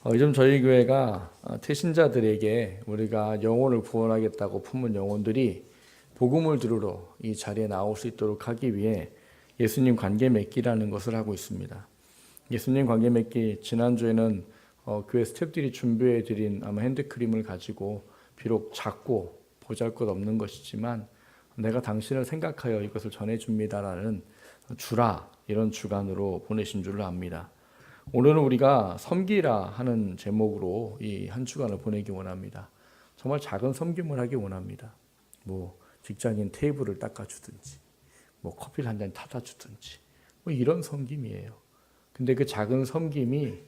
요즘 저희 교회가 태신자들에게 우리가 영혼을 구원하겠다고 품은 영혼들이 복음을 들으러 이 자리에 나올 수 있도록 하기 위해 예수님 관계 맺기라는 것을 하고 있습니다. 예수님 관계 맺기, 지난주에는 교회 스태프들이 준비해 드린 아마 핸드크림을 가지고 비록 작고 보잘것없는 것이지만 내가 당신을 생각하여 이것을 전해줍니다라는 주라, 이런 주간으로 보내신 줄을 압니다. 오늘은 우리가 섬기라 하는 제목으로 이 한 주간을 보내기 원합니다. 정말 작은 섬김을 하기 원합니다. 뭐 직장인 테이블을 닦아주든지, 뭐 커피를 한 잔 타다 주든지, 뭐 이런 섬김이에요. 근데 그 작은 섬김이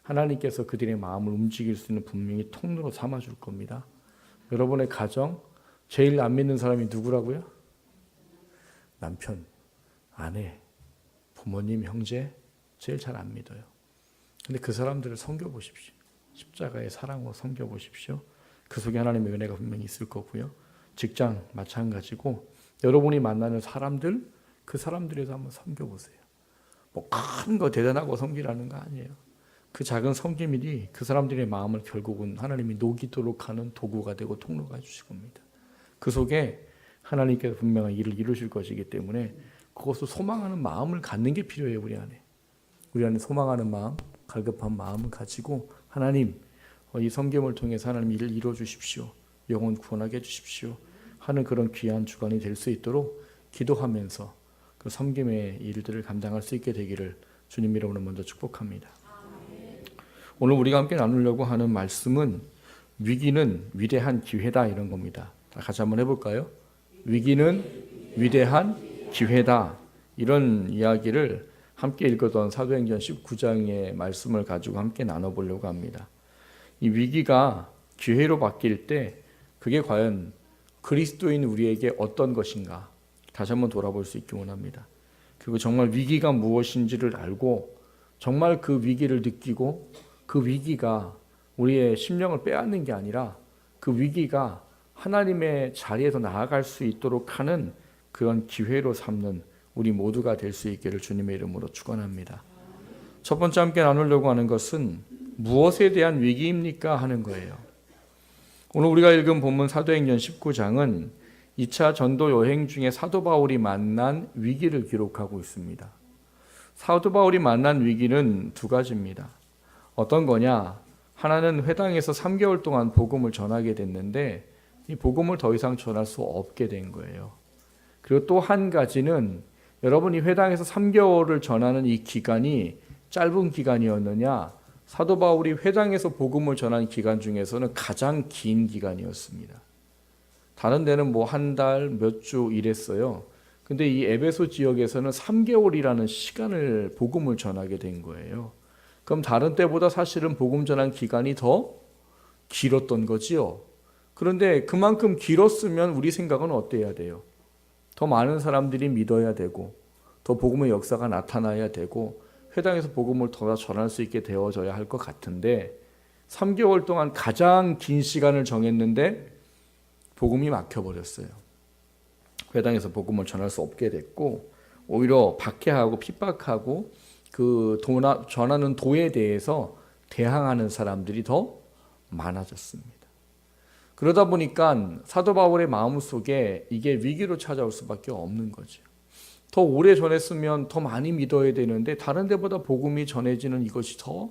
하나님께서 그들의 마음을 움직일 수 있는 분명히 통로로 삼아줄 겁니다. 여러분의 가정, 제일 안 믿는 사람이 누구라고요? 남편, 아내, 부모님, 형제, 제일 잘 안 믿어요. 근데 그 사람들을 섬겨보십시오. 십자가의 사랑으로 섬겨보십시오. 그 속에 하나님의 은혜가 분명히 있을 거고요. 직장 마찬가지고 여러분이 만나는 사람들, 그 사람들에서 한번 섬겨보세요. 뭐 큰 거 대단하고 섬기라는 거 아니에요. 그 작은 섬김이 그 사람들의 마음을 결국은 하나님이 녹이도록 하는 도구가 되고 통로가 해주실 겁니다. 그 속에 하나님께서 분명한 일을 이루실 것이기 때문에 그것을 소망하는 마음을 갖는 게 필요해요. 우리 안에 소망하는 마음, 갈급한 마음을 가지고 하나님, 이 섬김을 통해서 하나님 일을 이루어 주십시오. 영혼 구원하게 해주십시오. 하는 그런 귀한 주간이 될 수 있도록 기도하면서 그 섬김의 일들을 감당할 수 있게 되기를 주님 이름으로 먼저 축복합니다. 오늘 우리가 함께 나누려고 하는 말씀은 위기는 위대한 기회다, 이런 겁니다. 같이 한번 해볼까요? 위기는 위대한 기회다, 이런 이야기를 함께 읽었던 사도행전 19장의 말씀을 가지고 함께 나눠보려고 합니다. 이 위기가 기회로 바뀔 때 그게 과연 그리스도인 우리에게 어떤 것인가 다시 한번 돌아볼 수 있기 원합니다. 그리고 정말 위기가 무엇인지를 알고 정말 그 위기를 느끼고 그 위기가 우리의 심령을 빼앗는 게 아니라 그 위기가 하나님의 자리에서 나아갈 수 있도록 하는 그런 기회로 삼는 우리 모두가 될 수 있기를 주님의 이름으로 축원합니다. 첫 번째 함께 나누려고 하는 것은 무엇에 대한 위기입니까 하는 거예요. 오늘 우리가 읽은 본문 사도행전 19장은 2차 전도 여행 중에 사도 바울이 만난 위기를 기록하고 있습니다. 사도 바울이 만난 위기는 두 가지입니다. 어떤 거냐? 하나는 회당에서 3개월 동안 복음을 전하게 됐는데 이 복음을 더 이상 전할 수 없게 된 거예요. 그리고 또 한 가지는 여러분이 회당에서 3개월을 전하는 이 기간이 짧은 기간이었느냐? 사도 바울이 회당에서 복음을 전한 기간 중에서는 가장 긴 기간이었습니다. 다른 데는 뭐 한 달, 몇 주 이랬어요. 근데 이 에베소 지역에서는 3개월이라는 시간을 복음을 전하게 된 거예요. 그럼 다른 때보다 사실은 복음 전한 기간이 더 길었던 거지요. 그런데 그만큼 길었으면 우리 생각은 어때야 돼요? 더 많은 사람들이 믿어야 되고 더 복음의 역사가 나타나야 되고 회당에서 복음을 더 전할 수 있게 되어져야 할 것 같은데 3개월 동안 가장 긴 시간을 정했는데 복음이 막혀버렸어요. 회당에서 복음을 전할 수 없게 됐고 오히려 박해하고 핍박하고 그 전하는 도에 대해서 대항하는 사람들이 더 많아졌습니다. 그러다 보니까 사도 바울의 마음속에 이게 위기로 찾아올 수밖에 없는 거죠. 더 오래 전했으면 더 많이 믿어야 되는데 다른 데보다 복음이 전해지는 이것이 더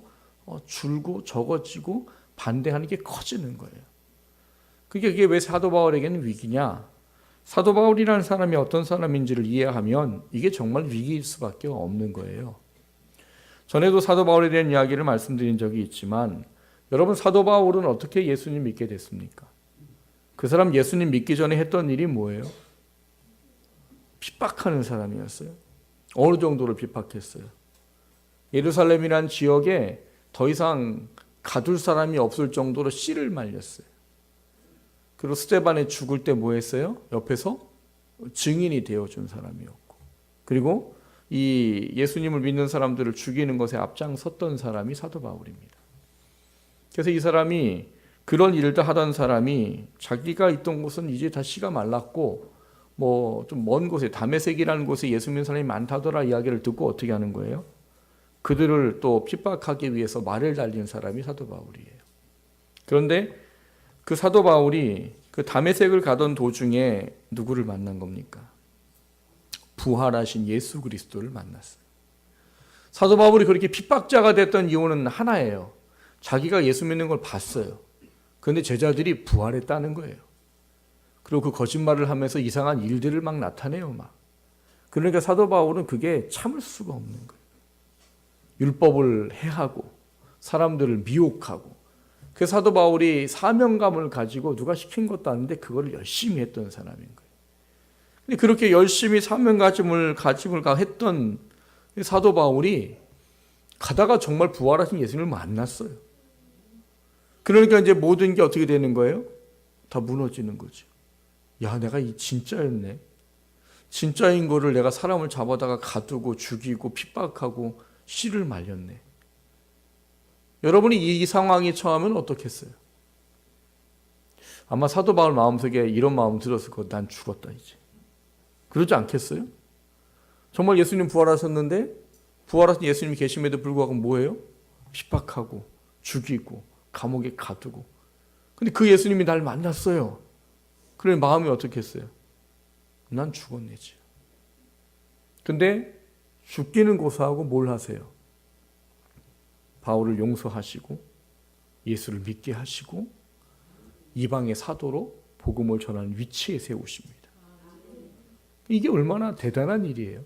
줄고 적어지고 반대하는 게 커지는 거예요. 그게 왜 사도 바울에게는 위기냐? 사도 바울이라는 사람이 어떤 사람인지를 이해하면 이게 정말 위기일 수밖에 없는 거예요. 전에도 사도 바울에 대한 이야기를 말씀드린 적이 있지만 여러분, 사도 바울은 어떻게 예수님 믿게 됐습니까? 그 사람 예수님 믿기 전에 했던 일이 뭐예요? 핍박하는 사람이었어요. 어느 정도로 핍박했어요? 예루살렘이란 지역에 더 이상 가둘 사람이 없을 정도로 씨를 말렸어요. 그리고 스데반이 죽을 때 뭐 했어요? 옆에서 증인이 되어준 사람이었고, 그리고 이 예수님을 믿는 사람들을 죽이는 것에 앞장섰던 사람이 사도 바울입니다. 그래서 이 사람이 그런 일도 하던 사람이 자기가 있던 곳은 이제 다 씨가 말랐고 뭐 좀 먼 곳에 다메섹이라는 곳에 예수 믿는 사람이 많다더라 이야기를 듣고 어떻게 하는 거예요? 그들을 또 핍박하기 위해서 말을 달린 사람이 사도 바울이에요. 그런데 그 사도 바울이 그 다메섹을 가던 도중에 누구를 만난 겁니까? 부활하신 예수 그리스도를 만났어요. 사도 바울이 그렇게 핍박자가 됐던 이유는 하나예요. 자기가 예수 믿는 걸 봤어요. 그런데 제자들이 부활했다는 거예요. 그리고 그 거짓말을 하면서 이상한 일들을 막 나타내요. 그러니까 사도 바울은 그게 참을 수가 없는 거예요. 율법을 해하고 사람들을 미혹하고, 그래서 사도 바울이 사명감을 가지고 누가 시킨 것도 아닌데 그거를 열심히 했던 사람인 거예요. 근데 그렇게 열심히 사명감을 했던 사도 바울이 가다가 정말 부활하신 예수님을 만났어요. 그러니까 이제 모든 게 어떻게 되는 거예요? 다 무너지는 거죠. 야, 내가 이 진짜였네. 진짜인 거를 내가 사람을 잡아다가 가두고 죽이고 핍박하고 씨를 말렸네. 여러분이 이 상황이 처하면 어떻겠어요? 아마 사도 바울 마음속에 이런 마음 들었을 거예요. 난 죽었다 이제. 그러지 않겠어요? 정말 예수님 부활하셨는데 부활하신 예수님이 계심에도 불구하고 뭐예요? 핍박하고 죽이고 감옥에 가두고. 근데 그 예수님이 날 만났어요. 그래 마음이 어떻겠어요? 난 죽었네지. 근데 죽기는 고사하고 뭘 하세요? 바울을 용서하시고 예수를 믿게 하시고 이방의 사도로 복음을 전하는 위치에 세우십니다. 이게 얼마나 대단한 일이에요.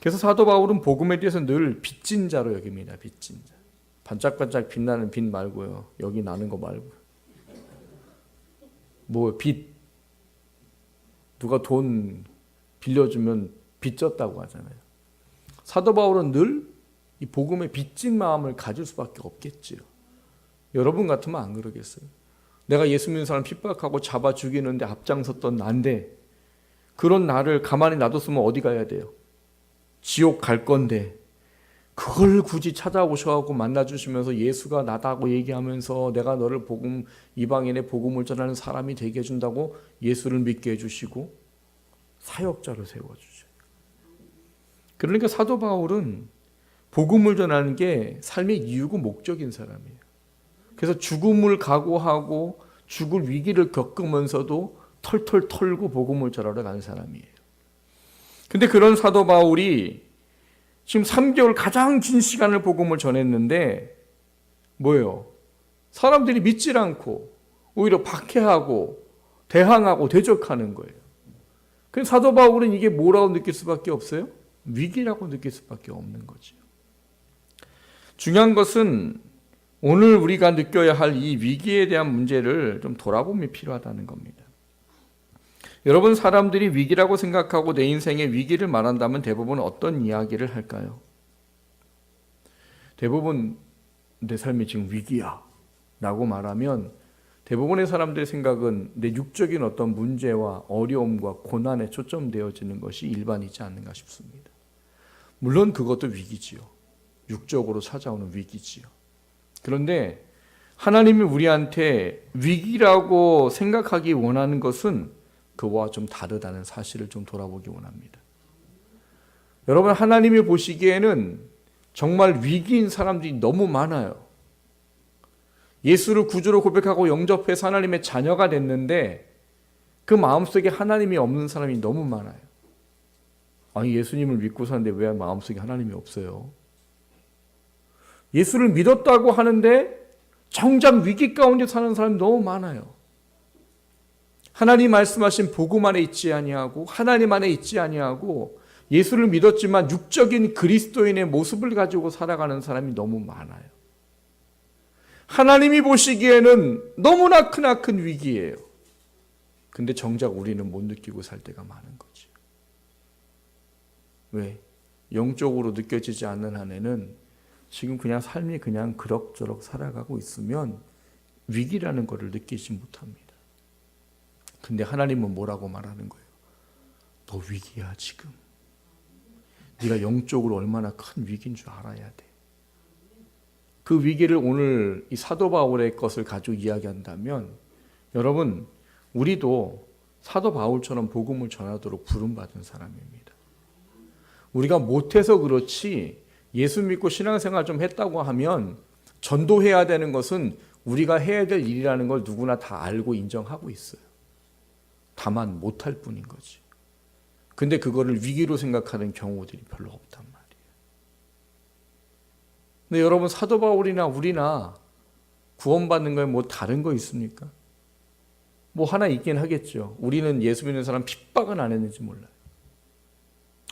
그래서 사도 바울은 복음에 대해서 늘 빚진 자로 여깁니다. 빚진 자. 반짝반짝 빛나는 빛 말고요. 여기 나는 거 말고요. 뭐 빚. 누가 돈 빌려주면 빚졌다고 하잖아요. 사도 바울은 늘 이 복음에 빚진 마음을 가질 수밖에 없겠지요. 여러분 같으면 안 그러겠어요? 내가 예수 믿는 사람 핍박하고 잡아 죽이는데 앞장섰던 난데 그런 나를 가만히 놔뒀으면 어디 가야 돼요? 지옥 갈 건데 그걸 굳이 찾아오셔서 만나주시면서 예수가 나다고 얘기하면서 내가 너를 이방인의 복음을 전하는 사람이 되게 해준다고 예수를 믿게 해주시고 사역자로 세워주셔요. 그러니까 사도 바울은 복음을 전하는 게 삶의 이유고 목적인 사람이에요. 그래서 죽음을 각오하고 죽을 위기를 겪으면서도 털털 털고 복음을 전하러 가는 사람이에요. 근데 그런 사도 바울이 지금 3개월 가장 긴 시간을 복음을 전했는데 뭐예요? 사람들이 믿질 않고 오히려 박해하고 대항하고 대적하는 거예요. 그래서 사도 바울은 이게 뭐라고 느낄 수밖에 없어요? 위기라고 느낄 수밖에 없는 거죠. 중요한 것은 오늘 우리가 느껴야 할 이 위기에 대한 문제를 좀 돌아봄이 필요하다는 겁니다. 여러분, 사람들이 위기라고 생각하고 내 인생의 위기를 말한다면 대부분 어떤 이야기를 할까요? 대부분 내 삶이 지금 위기야 라고 말하면 대부분의 사람들의 생각은 내 육적인 어떤 문제와 어려움과 고난에 초점되어지는 것이 일반이지 않는가 싶습니다. 물론 그것도 위기지요. 육적으로 찾아오는 위기지요. 그런데 하나님이 우리한테 위기라고 생각하기 원하는 것은 그와 좀 다르다는 사실을 좀 돌아보기 원합니다. 여러분, 하나님이 보시기에는 정말 위기인 사람들이 너무 많아요. 예수를 구주로 고백하고 영접해서 하나님의 자녀가 됐는데 그 마음속에 하나님이 없는 사람이 너무 많아요. 아니, 예수님을 믿고 사는데 왜 마음속에 하나님이 없어요? 예수를 믿었다고 하는데 정작 위기 가운데 사는 사람이 너무 많아요. 하나님 말씀하신 복음 안에 있지 아니하고 하나님 안에 있지 아니하고 예수를 믿었지만 육적인 그리스도인의 모습을 가지고 살아가는 사람이 너무 많아요. 하나님이 보시기에는 너무나 크나큰 위기예요. 근데 정작 우리는 못 느끼고 살 때가 많은 거죠. 왜? 영적으로 느껴지지 않는 한에는 지금 그냥 삶이 그냥 그럭저럭 살아가고 있으면 위기라는 것을 느끼지 못합니다. 근데 하나님은 뭐라고 말하는 거예요? 너 위기야 지금. 네가 영적으로 얼마나 큰 위기인 줄 알아야 돼. 그 위기를 오늘 이 사도 바울의 것을 가지고 이야기한다면 여러분, 우리도 사도 바울처럼 복음을 전하도록 부름받은 사람입니다. 우리가 못해서 그렇지 예수 믿고 신앙생활 좀 했다고 하면 전도해야 되는 것은 우리가 해야 될 일이라는 걸 누구나 다 알고 인정하고 있어요. 다만 못할 뿐인 거지. 근데 그거를 위기로 생각하는 경우들이 별로 없단 말이에요. 근데 여러분, 사도 바울이나 우리나 구원받는 거에 뭐 다른 거 있습니까? 뭐 하나 있긴 하겠죠. 우리는 예수 믿는 사람 핍박은 안 했는지 몰라요.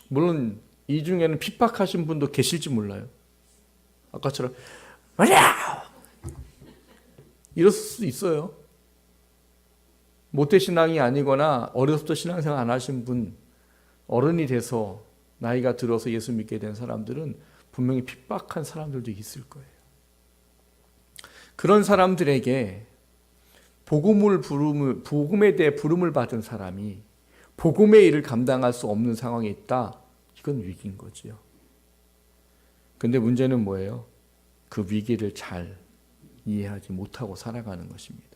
물론 이 중에는 핍박하신 분도 계실지 몰라요. 아까처럼 말이야! 이럴 수 있어요. 모태신앙이 아니거나 어려서부터 신앙생활 안 하신 분, 어른이 돼서 나이가 들어서 예수 믿게 된 사람들은 분명히 핍박한 사람들도 있을 거예요. 그런 사람들에게 복음에 대해 부름을 받은 사람이 복음의 일을 감당할 수 없는 상황에 있다. 이건 위기인 거지요. 근데 문제는 뭐예요? 그 위기를 잘 이해하지 못하고 살아가는 것입니다.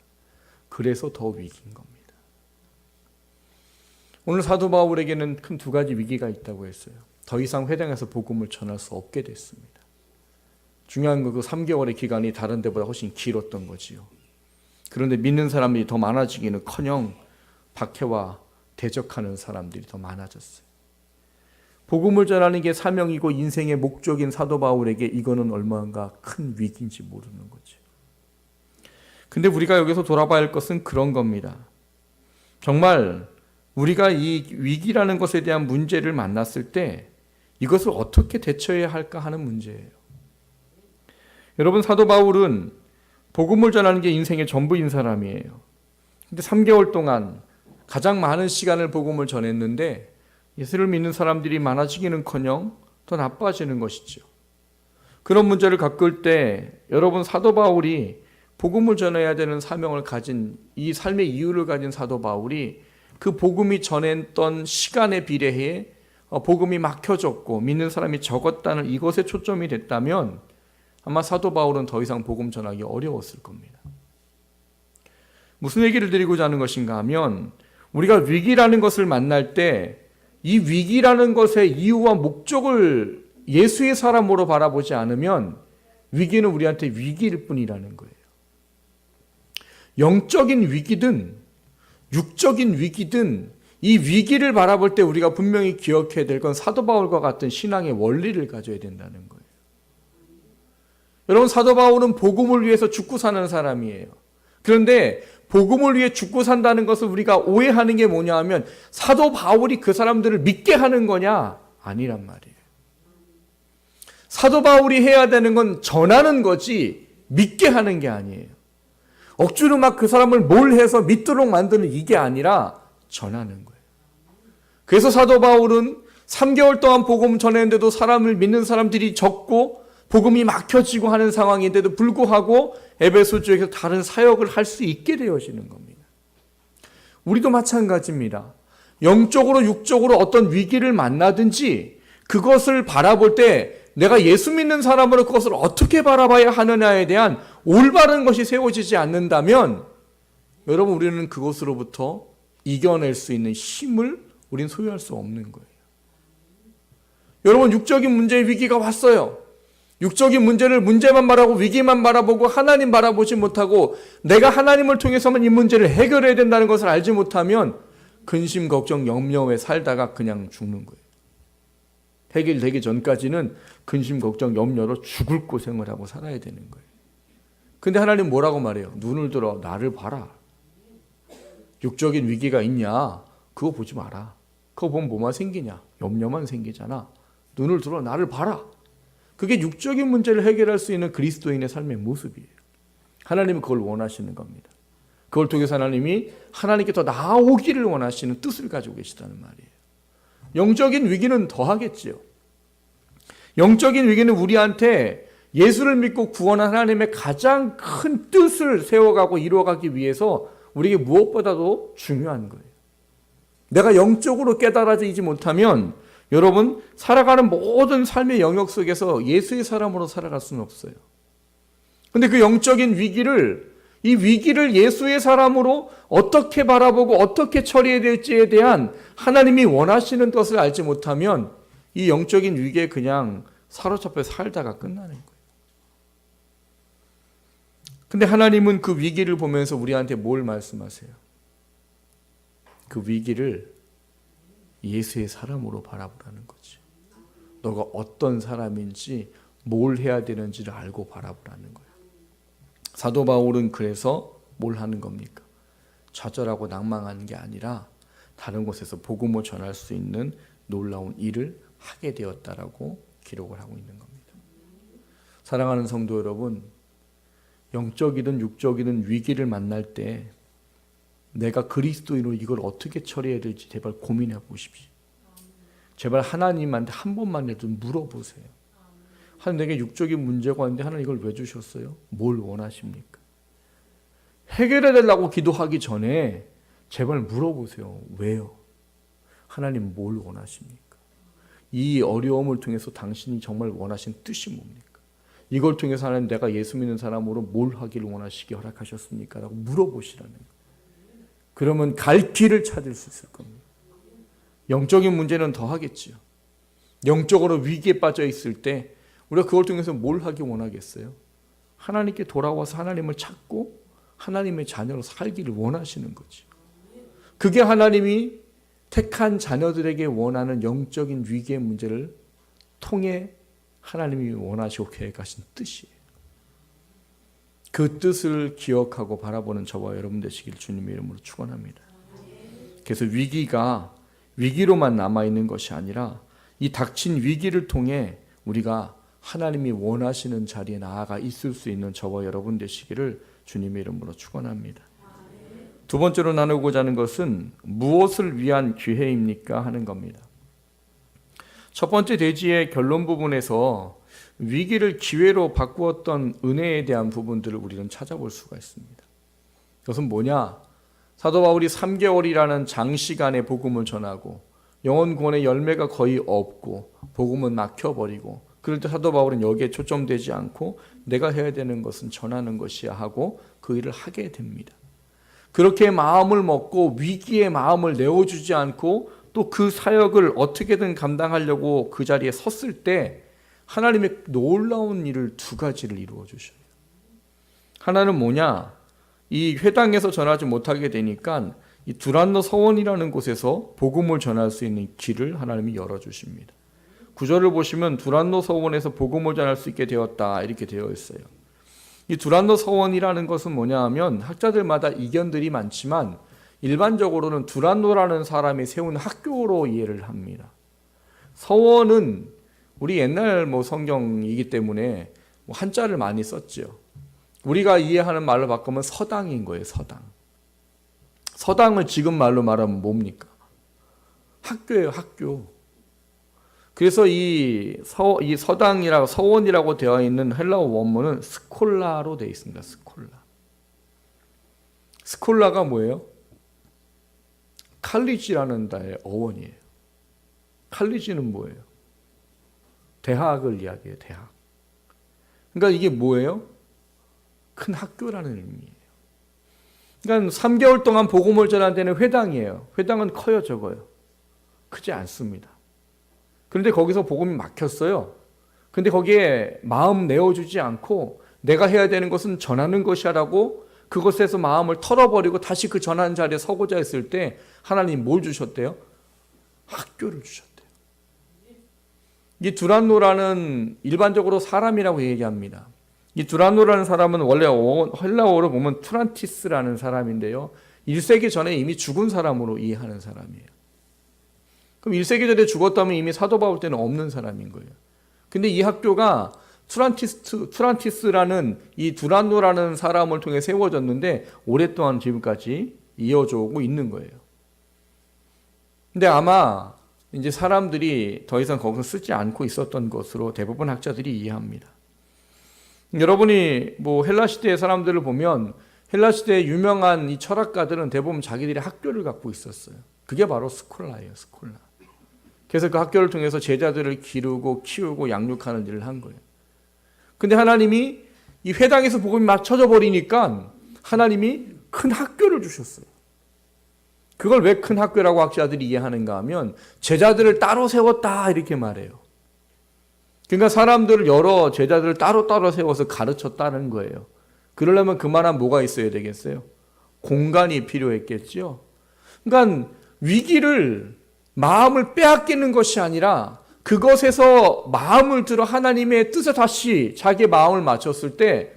그래서 더 위기인 겁니다. 오늘 사도 바울에게는 큰 두 가지 위기가 있다고 했어요. 더 이상 회당에서 복음을 전할 수 없게 됐습니다. 중요한 건 그 3개월의 기간이 다른 데보다 훨씬 길었던 거지요. 그런데 믿는 사람들이 더 많아지기는커녕 박해와 대적하는 사람들이 더 많아졌어요. 복음을 전하는 게 사명이고 인생의 목적인 사도 바울에게 이거는 얼마나 큰 위기인지 모르는 거죠. 근데 우리가 여기서 돌아봐야 할 것은 그런 겁니다. 정말 우리가 이 위기라는 것에 대한 문제를 만났을 때 이것을 어떻게 대처해야 할까 하는 문제예요. 여러분, 사도 바울은 복음을 전하는 게 인생의 전부인 사람이에요. 근데 3개월 동안 가장 많은 시간을 복음을 전했는데 예수를 믿는 사람들이 많아지기는커녕 더 나빠지는 것이죠. 그런 문제를 겪을 때 여러분, 사도 바울이 복음을 전해야 되는 사명을 가진, 이 삶의 이유를 가진 사도 바울이 그 복음이 전했던 시간에 비례해 복음이 막혀졌고 믿는 사람이 적었다는 이것에 초점이 됐다면 아마 사도 바울은 더 이상 복음 전하기 어려웠을 겁니다. 무슨 얘기를 드리고자 하는 것인가 하면 우리가 위기라는 것을 만날 때 이 위기라는 것의 이유와 목적을 예수의 사람으로 바라보지 않으면 위기는 우리한테 위기일 뿐이라는 거예요. 영적인 위기든 육적인 위기든 이 위기를 바라볼 때 우리가 분명히 기억해야 될 건 사도 바울과 같은 신앙의 원리를 가져야 된다는 거예요. 여러분, 사도 바울은 복음을 위해서 죽고 사는 사람이에요. 그런데 복음을 위해 죽고 산다는 것을 우리가 오해하는 게 뭐냐 하면 사도 바울이 그 사람들을 믿게 하는 거냐? 아니란 말이에요. 사도 바울이 해야 되는 건 전하는 거지 믿게 하는 게 아니에요. 억지로 막 그 사람을 뭘 해서 믿도록 만드는 이게 아니라 전하는 거예요. 그래서 사도 바울은 3개월 동안 복음 전했는데도 사람을 믿는 사람들이 적고 복음이 막혀지고 하는 상황인데도 불구하고 에베소 지역에서 다른 사역을 할 수 있게 되어지는 겁니다. 우리도 마찬가지입니다. 영적으로 육적으로 어떤 위기를 만나든지 그것을 바라볼 때 내가 예수 믿는 사람으로 그것을 어떻게 바라봐야 하느냐에 대한 올바른 것이 세워지지 않는다면 여러분, 우리는 그것으로부터 이겨낼 수 있는 힘을 우린 소유할 수 없는 거예요. 여러분, 육적인 문제의 위기가 왔어요. 육적인 문제를 문제만 바라고 위기만 바라보고 하나님 바라보지 못하고 내가 하나님을 통해서만 이 문제를 해결해야 된다는 것을 알지 못하면 근심, 걱정, 염려에 살다가 그냥 죽는 거예요. 해결되기 전까지는 근심, 걱정, 염려로 죽을 고생을 하고 살아야 되는 거예요. 근데 하나님 뭐라고 말해요? 눈을 들어 나를 봐라. 육적인 위기가 있냐? 그거 보지 마라. 그거 보면 뭐만 생기냐? 염려만 생기잖아. 눈을 들어 나를 봐라. 그게 육적인 문제를 해결할 수 있는 그리스도인의 삶의 모습이에요. 하나님은 그걸 원하시는 겁니다. 그걸 통해서 하나님이 하나님께 더 나아오기를 원하시는 뜻을 가지고 계시다는 말이에요. 영적인 위기는 더하겠지요. 영적인 위기는 우리한테 예수를 믿고 구원한 하나님의 가장 큰 뜻을 세워가고 이루어가기 위해서 우리에게 무엇보다도 중요한 거예요. 내가 영적으로 깨달아지지 못하면 여러분, 살아가는 모든 삶의 영역 속에서 예수의 사람으로 살아갈 수는 없어요. 그런데 그 영적인 위기를, 이 위기를 예수의 사람으로 어떻게 바라보고 어떻게 처리해야 될지에 대한 하나님이 원하시는 것을 알지 못하면 이 영적인 위기에 그냥 사로잡혀 살다가 끝나는 거예요. 근데 하나님은 그 위기를 보면서 우리한테 뭘 말씀하세요? 그 위기를 예수의 사람으로 바라보라는 거지. 너가 어떤 사람인지 뭘 해야 되는지를 알고 바라보라는 거예요. 사도 바울은 그래서 뭘 하는 겁니까? 좌절하고 낭망하는 게 아니라 다른 곳에서 복음을 전할 수 있는 놀라운 일을 하게 되었다라고 기록을 하고 있는 겁니다. 사랑하는 성도 여러분, 영적이든 육적이든 위기를 만날 때 내가 그리스도인으로 이걸 어떻게 처리해야 될지 제발 고민해 보십시오. 제발 하나님한테 한 번만이라도 물어보세요. 하나님, 내게 육적인 문제가 있는데 하나님 이걸 왜 주셨어요? 뭘 원하십니까? 해결해 달라고 기도하기 전에 제발 물어보세요. 왜요? 하나님 뭘 원하십니까? 이 어려움을 통해서 당신이 정말 원하신 뜻이 뭡니까? 이걸 통해서 하나님, 내가 예수 믿는 사람으로 뭘 하기를 원하시기 허락하셨습니까? 라고 물어보시라는 거예요. 그러면 갈 길을 찾을 수 있을 겁니다. 영적인 문제는 더 하겠지요. 영적으로 위기에 빠져 있을 때 우리가 그걸 통해서 뭘 하기 원하겠어요? 하나님께 돌아와서 하나님을 찾고 하나님의 자녀로 살기를 원하시는 거지. 그게 하나님이 택한 자녀들에게 원하는 영적인 위기의 문제를 통해 하나님이 원하시고 계획하신 뜻이에요. 그 뜻을 기억하고 바라보는 저와 여러분 되시길 주님의 이름으로 축원합니다. 그래서 위기가 위기로만 남아있는 것이 아니라 이 닥친 위기를 통해 우리가 하나님이 원하시는 자리에 나아가 있을 수 있는 저와 여러분 되시기를 주님의 이름으로 축원합니다. 두 번째로 나누고자 하는 것은 무엇을 위한 기회입니까? 하는 겁니다. 첫 번째 대지의 결론 부분에서 위기를 기회로 바꾸었던 은혜에 대한 부분들을 우리는 찾아볼 수가 있습니다. 그것은 뭐냐? 사도 바울이 3개월이라는 장시간의 복음을 전하고 영혼 구원의 열매가 거의 없고 복음은 막혀버리고, 그럴 때 사도 바울은 여기에 초점되지 않고 내가 해야 되는 것은 전하는 것이야 하고 그 일을 하게 됩니다. 그렇게 마음을 먹고 위기의 마음을 내어주지 않고 또 그 사역을 어떻게든 감당하려고 그 자리에 섰을 때 하나님의 놀라운 일을 두 가지를 이루어 주셔요. 하나는 뭐냐? 이 회당에서 전하지 못하게 되니까 이 두란노 서원이라는 곳에서 복음을 전할 수 있는 길을 하나님이 열어주십니다. 구절을 보시면 두란노 서원에서 복음을 전할 수 있게 되었다 이렇게 되어 있어요. 이 두란노 서원이라는 것은 뭐냐 하면 학자들마다 이견들이 많지만 일반적으로는 두란노라는 사람이 세운 학교로 이해를 합니다. 서원은 우리 옛날 성경이기 때문에 한자를 많이 썼죠. 우리가 이해하는 말로 바꾸면 서당인 거예요. 서당. 서당을 지금 말로 말하면 뭡니까? 학교예요. 학교. 그래서 이 서당이라고 서원이라고 되어 있는 헬라어 원문은 스콜라로 되어 있습니다. 스콜라. 스콜라가 뭐예요? 칼리지라는 단어의 어원이에요. 칼리지는 뭐예요? 대학을 이야기해요. 대학. 그러니까 이게 뭐예요? 큰 학교라는 의미예요. 그러니까 3개월 동안 복음을 전한 데는 회당이에요. 회당은 커요, 적어요? 크지 않습니다. 그런데 거기서 복음이 막혔어요. 그런데 거기에 마음 내어주지 않고 내가 해야 되는 것은 전하는 것이라고 그것에서 마음을 털어버리고 다시 그 전하는 자리에 서고자 했을 때 하나님 뭘 주셨대요? 학교를 주셨대요. 이 두란노라는 일반적으로 사람이라고 얘기합니다. 이 두란노라는 사람은 원래 헬라어로 보면 투란티스라는 사람인데요. 1세기 전에 이미 죽은 사람으로 이해하는 사람이에요. 그럼 1세기 전에 죽었다면 이미 사도 바울 때는 없는 사람인 거예요. 근데 이 학교가 투란티스라는 이 두란노라는 사람을 통해 세워졌는데 오랫동안 지금까지 이어져 오고 있는 거예요. 근데 아마 이제 사람들이 더 이상 거기서 쓰지 않고 있었던 것으로 대부분 학자들이 이해합니다. 여러분이 헬라 시대의 사람들을 보면 헬라 시대의 유명한 이 철학가들은 대부분 자기들이 학교를 갖고 있었어요. 그게 바로 스콜라예요. 스콜라. 그래서 그 학교를 통해서 제자들을 기르고 키우고 양육하는 일을 한 거예요. 근데 하나님이 이 회당에서 복음이 맞춰져 버리니까 하나님이 큰 학교를 주셨어요. 그걸 왜 큰 학교라고 학자들이 이해하는가 하면 제자들을 따로 세웠다 이렇게 말해요. 그러니까 사람들을 여러 제자들을 따로따로 세워서 가르쳤다는 거예요. 그러려면 그만한 뭐가 있어야 되겠어요? 공간이 필요했겠죠. 그러니까 위기를 마음을 빼앗기는 것이 아니라 그것에서 마음을 들어 하나님의 뜻에 다시 자기의 마음을 맞췄을 때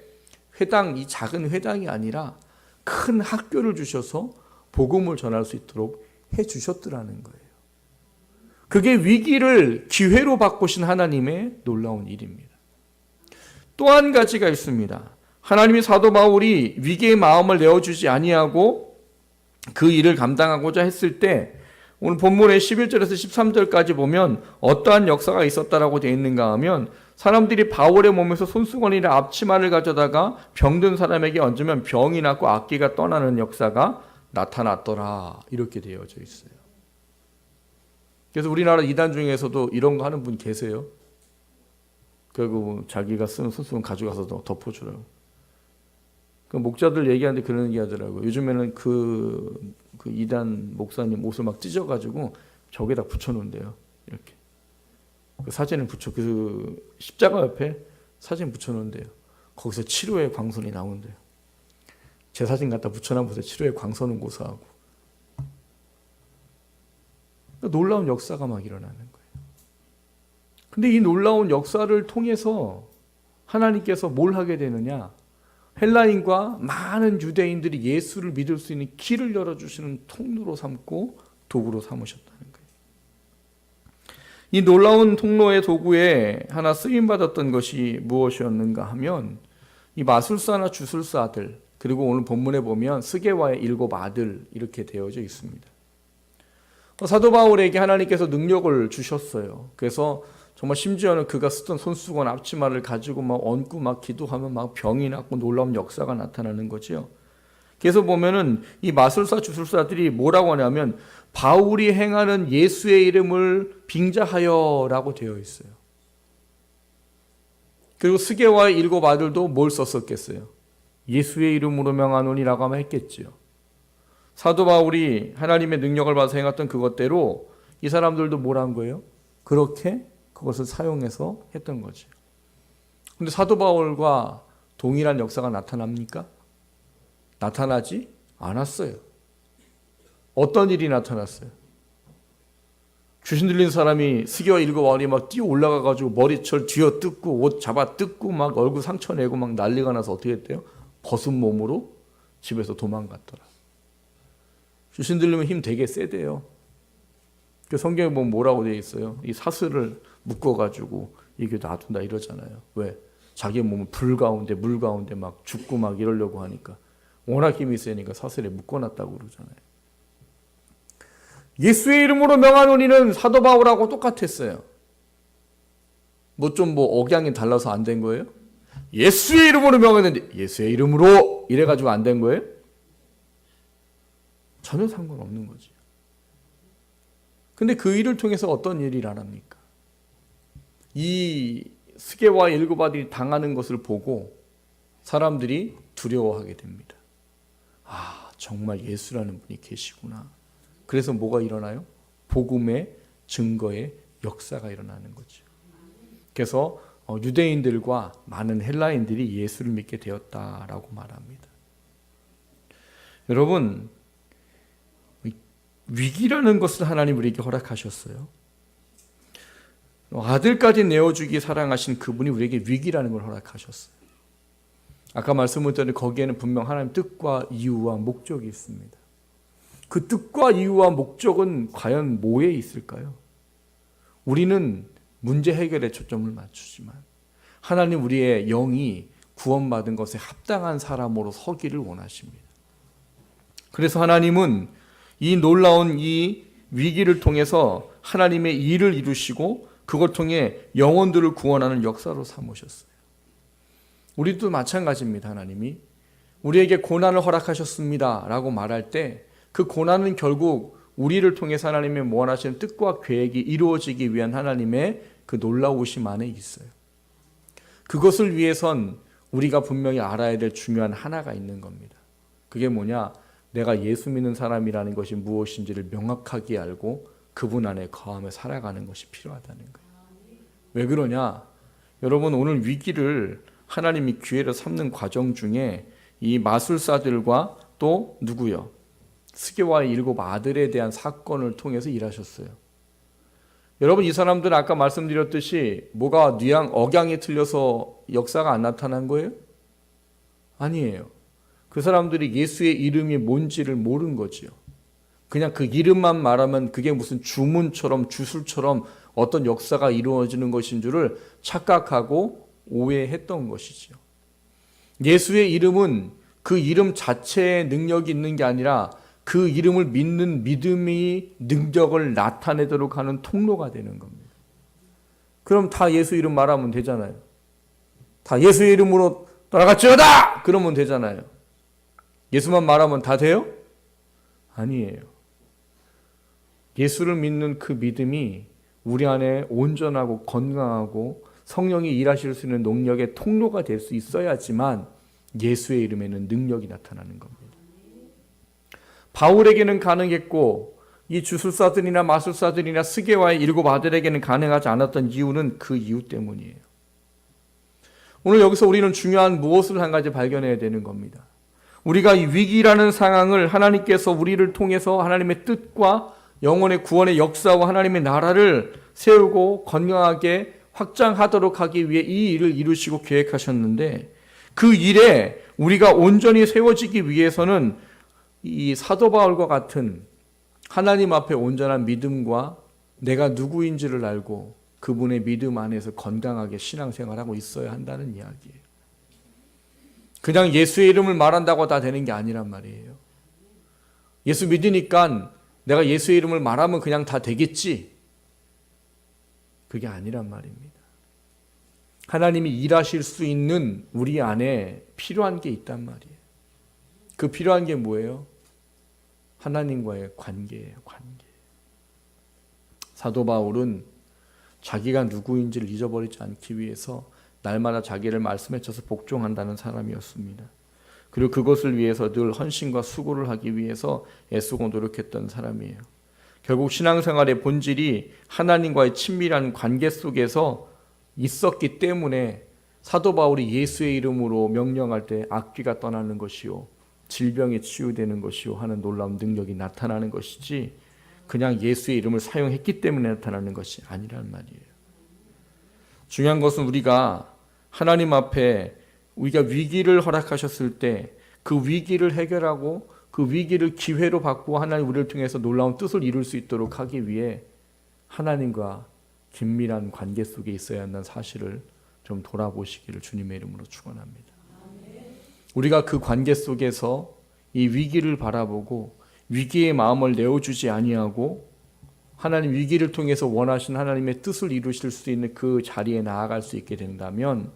회당, 이 작은 회당이 아니라 큰 학교를 주셔서 복음을 전할 수 있도록 해 주셨더라는 거예요. 그게 위기를 기회로 바꾸신 하나님의 놀라운 일입니다. 또 한 가지가 있습니다. 하나님이 사도 바울이 위기의 마음을 내어주지 아니하고 그 일을 감당하고자 했을 때 오늘 본문의 11절에서 13절까지 보면 어떠한 역사가 있었다라고 되어 있는가 하면 사람들이 바울의 몸에서 손수건이나 앞치마를 가져다가 병든 사람에게 얹으면 병이 낫고 악기가 떠나는 역사가 나타났더라 이렇게 되어져 있어요. 그래서 우리나라 이단 중에서도 이런 거 하는 분 계세요. 결국 자기가 쓰는 손수건 가져가서 덮어주라고. 그 목자들 얘기하는데 그런 얘기 하더라고요. 요즘에는 그 이단 목사님 옷을 막 찢어가지고 벽에다 붙여놓는데요. 이렇게. 그 사진을 그 십자가 옆에 사진 붙여놓는데요. 거기서 치료의 광선이 나온대요. 제 사진 갖다 붙여놔 보세요. 치료의 광선은 고사하고. 놀라운 역사가 막 일어나는 거예요. 근데 이 놀라운 역사를 통해서 하나님께서 뭘 하게 되느냐? 헬라인과 많은 유대인들이 예수를 믿을 수 있는 길을 열어주시는 통로로 삼고 도구로 삼으셨다는 거예요. 이 놀라운 통로의 도구에 하나 쓰임받았던 것이 무엇이었는가 하면 이 마술사나 주술사들 그리고 오늘 본문에 보면 스게와의 7 아들 이렇게 되어져 있습니다. 사도 바울에게 하나님께서 능력을 주셨어요. 그래서 정말 심지어는 그가 쓰던 손수건 앞치마를 가지고 막 얹고 막 기도하면 막 병이 낫고 놀라운 역사가 나타나는 거죠. 그래서 보면은 이 마술사 주술사들이 뭐라고 하냐면 바울이 행하는 예수의 이름을 빙자하여라고 되어 있어요. 그리고 스게와의 7 아들도 뭘 썼었겠어요? 예수의 이름으로 명하노니라고 하면 했겠죠. 사도 바울이 하나님의 능력을 받아서 행했던 그것대로 이 사람들도 뭘 한 거예요? 그렇게 그것을 사용해서 했던 거죠. 근데 사도 바울과 동일한 역사가 나타납니까? 나타나지 않았어요. 어떤 일이 나타났어요? 귀신 들린 사람이 스게와 7 아들이 막 뛰어 올라가가지고 머리철 쥐어 뜯고 옷 잡아 뜯고 막 얼굴 상처 내고 막 난리가 나서 어떻게 했대요? 벗은 몸으로 집에서 도망갔더라. 귀신 들리면 힘 되게 세대요. 그 성경에 보면 뭐라고 되어 있어요? 이 사슬을 묶어가지고 이게 놔둔다 이러잖아요. 왜? 자기 몸은 불 가운데 물 가운데 막 죽고 막 이러려고 하니까 워낙 힘이 세니까 사슬에 묶어놨다고 그러잖아요. 예수의 이름으로 명하노니는 사도 바울하고 똑같았어요. 뭐 억양이 달라서 안 된 거예요? 예수의 이름으로 명하는데 예수의 이름으로 이래가지고 안 된 거예요? 전혀 상관없는 거지. 근데 그 일을 통해서 어떤 일이 일어납니까? 이 스게와 7 아들이 당하는 것을 보고 사람들이 두려워하게 됩니다. 아, 정말 예수라는 분이 계시구나. 그래서 뭐가 일어나요? 복음의 증거의 역사가 일어나는 거죠. 그래서 유대인들과 많은 헬라인들이 예수를 믿게 되었다라고 말합니다. 여러분, 위기라는 것을 하나님 우리에게 허락하셨어요. 아들까지 내어주기 사랑하신 그분이 우리에게 위기라는 걸 허락하셨어요. 아까 말씀을 드린 거기에는 분명 하나님 뜻과 이유와 목적이 있습니다. 그 뜻과 이유와 목적은 과연 뭐에 있을까요? 우리는 문제 해결에 초점을 맞추지만 하나님 우리의 영이 구원받은 것에 합당한 사람으로 서기를 원하십니다. 그래서 하나님은 이 놀라운 이 위기를 통해서 하나님의 일을 이루시고 그걸 통해 영혼들을 구원하는 역사로 삼으셨어요. 우리도 마찬가지입니다. 하나님이 우리에게 고난을 허락하셨습니다 라고 말할 때 그 고난은 결국 우리를 통해서 하나님의 원하시는 뜻과 계획이 이루어지기 위한 하나님의 그 놀라우심 안에 있어요. 그것을 위해선 우리가 분명히 알아야 될 중요한 하나가 있는 겁니다. 그게 뭐냐? 내가 예수 믿는 사람이라는 것이 무엇인지를 명확하게 알고 그분 안에 거하며 살아가는 것이 필요하다는 거예요. 왜 그러냐? 여러분, 오늘 위기를 하나님이 기회로 삼는 과정 중에 이 마술사들과 또 누구요? 스게와의 7 아들에 대한 사건을 통해서 일하셨어요. 여러분, 이 사람들은 아까 말씀드렸듯이 뭐가 억양이 틀려서 역사가 안 나타난 거예요? 아니에요. 그 사람들이 예수의 이름이 뭔지를 모른 거지요. 그냥 그 이름만 말하면 그게 무슨 주문처럼 주술처럼 어떤 역사가 이루어지는 것인 줄을 착각하고 오해했던 것이죠. 예수의 이름은 그 이름 자체에 능력이 있는 게 아니라 그 이름을 믿는 믿음이 능력을 나타내도록 하는 통로가 되는 겁니다. 그럼 다 예수 이름 말하면 되잖아요. 다 예수의 이름으로 떠나갔지어다! 그러면 되잖아요. 예수만 말하면 다 돼요? 아니에요. 예수를 믿는 그 믿음이 우리 안에 온전하고 건강하고 성령이 일하실 수 있는 능력의 통로가 될 수 있어야지만 예수의 이름에는 능력이 나타나는 겁니다. 바울에게는 가능했고 이 주술사들이나 마술사들이나 스게와의 7 아들에게는 가능하지 않았던 이유는 그 이유 때문이에요. 오늘 여기서 우리는 중요한 무엇을 한 가지 발견해야 되는 겁니다. 우리가 이 위기라는 상황을 하나님께서 우리를 통해서 하나님의 뜻과 영혼의 구원의 역사와 하나님의 나라를 세우고 건강하게 확장하도록 하기 위해 이 일을 이루시고 계획하셨는데, 그 일에 우리가 온전히 세워지기 위해서는 이 사도 바울과 같은 하나님 앞에 온전한 믿음과 내가 누구인지를 알고 그분의 믿음 안에서 건강하게 신앙생활하고 있어야 한다는 이야기예요. 그냥 예수의 이름을 말한다고 다 되는 게 아니란 말이에요. 예수 믿으니까 내가 예수의 이름을 말하면 그냥 다 되겠지. 그게 아니란 말입니다. 하나님이 일하실 수 있는 우리 안에 필요한 게 있단 말이에요. 그 필요한 게 뭐예요? 하나님과의 관계예요. 관계. 사도 바울은 자기가 누구인지를 잊어버리지 않기 위해서 날마다 자기를 말씀에 쳐서 복종한다는 사람이었습니다. 그리고 그것을 위해서 늘 헌신과 수고를 하기 위해서 애쓰고 노력했던 사람이에요. 결국 신앙생활의 본질이 하나님과의 친밀한 관계 속에서 있었기 때문에 사도 바울이 예수의 이름으로 명령할 때 악귀가 떠나는 것이요, 질병이 치유되는 것이요 하는 놀라운 능력이 나타나는 것이지, 그냥 예수의 이름을 사용했기 때문에 나타나는 것이 아니란 말이에요. 중요한 것은 우리가 하나님 앞에 우리가 위기를 허락하셨을 때 그 위기를 해결하고 그 위기를 기회로 바꾸어 하나님 우리를 통해서 놀라운 뜻을 이룰 수 있도록 하기 위해 하나님과 긴밀한 관계 속에 있어야 한다는 사실을 좀 돌아보시기를 주님의 이름으로 축원합니다. 우리가 그 관계 속에서 이 위기를 바라보고 위기의 마음을 내어주지 아니하고 하나님 위기를 통해서 원하신 하나님의 뜻을 이루실 수 있는 그 자리에 나아갈 수 있게 된다면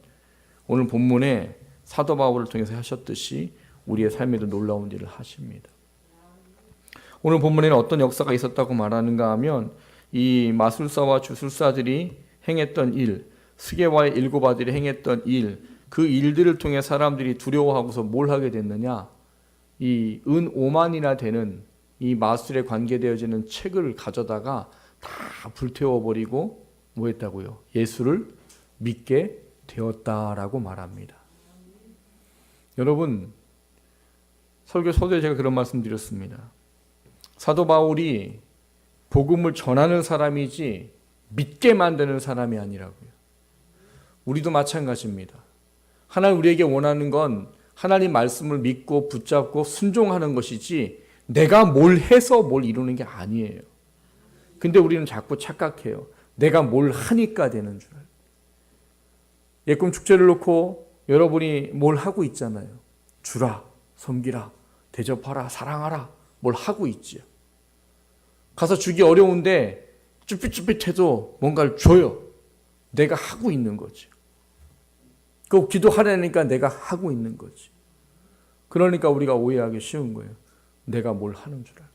오늘 본문에 사도 바울을 통해서 하셨듯이 우리의 삶에도 놀라운 일을 하십니다. 오늘 본문에는 어떤 역사가 있었다고 말하는가 하면 이 마술사와 주술사들이 행했던 일, 스게와의 7 아들이 행했던 일, 그 일들을 통해 사람들이 두려워하고서 뭘 하게 됐느냐, 이 은 5만이나 되는 이 마술에 관계되어지는 책을 가져다가 다 불태워버리고 뭐 했다고요? 예수를 믿게 되었다라고 말합니다. 여러분, 설교 서두에 제가 그런 말씀 드렸습니다. 사도 바울이 복음을 전하는 사람이지 믿게 만드는 사람이 아니라고요. 우리도 마찬가지입니다. 하나님 우리에게 원하는 건 하나님 말씀을 믿고 붙잡고 순종하는 것이지 내가 뭘 해서 뭘 이루는 게 아니에요. 근데 우리는 자꾸 착각해요. 내가 뭘 하니까 되는 줄 알고. 예꿈 축제를 놓고 여러분이 뭘 하고 있잖아요. 주라, 섬기라, 대접하라, 사랑하라, 뭘 하고 있지요. 가서 주기 어려운데 쭈삣쭈삣해도 뭔가를 줘요. 내가 하고 있는 거지. 그 기도하려니까 내가 하고 있는 거지. 그러니까 우리가 오해하기 쉬운 거예요. 내가 뭘 하는 줄 알고.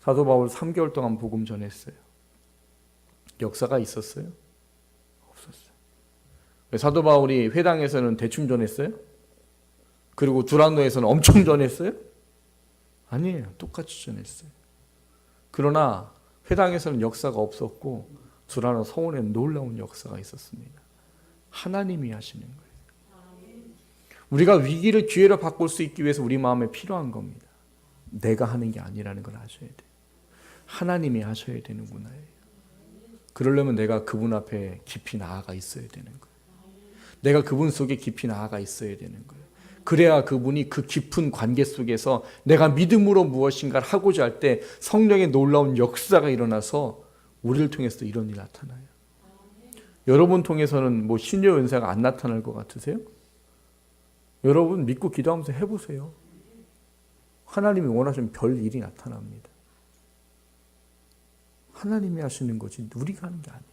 사도 바울 3개월 동안 복음 전했어요. 역사가 있었어요? 없었어요. 왜 사도 바울이 회당에서는 대충 전했어요? 그리고 두란노에서는 엄청 전했어요? 아니에요. 똑같이 전했어요. 그러나 회당에서는 역사가 없었고 두라노 서원에 놀라운 역사가 있었습니다. 하나님이 하시는 거예요. 우리가 위기를 기회로 바꿀 수 있기 위해서 우리 마음에 필요한 겁니다. 내가 하는 게 아니라는 걸 아셔야 돼요. 하나님이 하셔야 되는구나. 그러려면 내가 그분 앞에 깊이 나아가 있어야 되는 거예요. 내가 그분 속에 깊이 나아가 있어야 되는 거예요. 그래야 그분이 그 깊은 관계 속에서 내가 믿음으로 무엇인가를 하고자 할 때 성령의 놀라운 역사가 일어나서 우리를 통해서 이런 일이 나타나요. 여러분 통해서는 뭐 신료 연사가 안 나타날 것 같으세요? 여러분 믿고 기도하면서 해보세요. 하나님이 원하시면 별 일이 나타납니다. 하나님이 하시는 거지 우리가 하는 게 아니에요.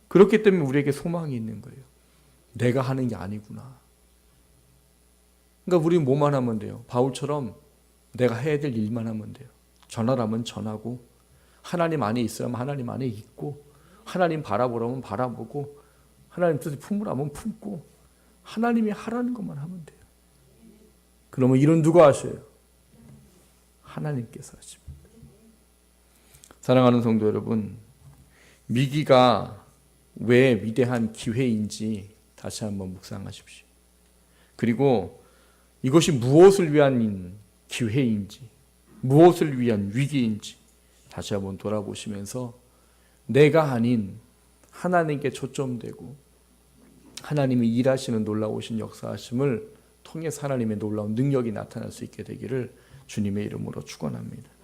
그렇기 때문에 우리에게 소망이 있는 거예요. 내가 하는 게 아니구나. 그러니까 우리는 뭐만 하면 돼요? 바울처럼 내가 해야 될 일만 하면 돼요. 전하라면 전하고 하나님 안에 있으라면 하나님 안에 있고 하나님 바라보라면 바라보고 하나님 뜻을 품으라면 품고 하나님이 하라는 것만 하면 돼요. 그러면 일은 누가 하셔요? 하나님께서 하십니다. 사랑하는 성도 여러분, 위기가 왜 위대한 기회인지 다시 한번 묵상하십시오. 그리고 이것이 무엇을 위한 기회인지, 무엇을 위한 위기인지 다시 한번 돌아보시면서 내가 아닌 하나님께 초점되고 하나님이 일하시는 놀라우신 역사하심을 통해서 하나님의 놀라운 능력이 나타날 수 있게 되기를 주님의 이름으로 축원합니다.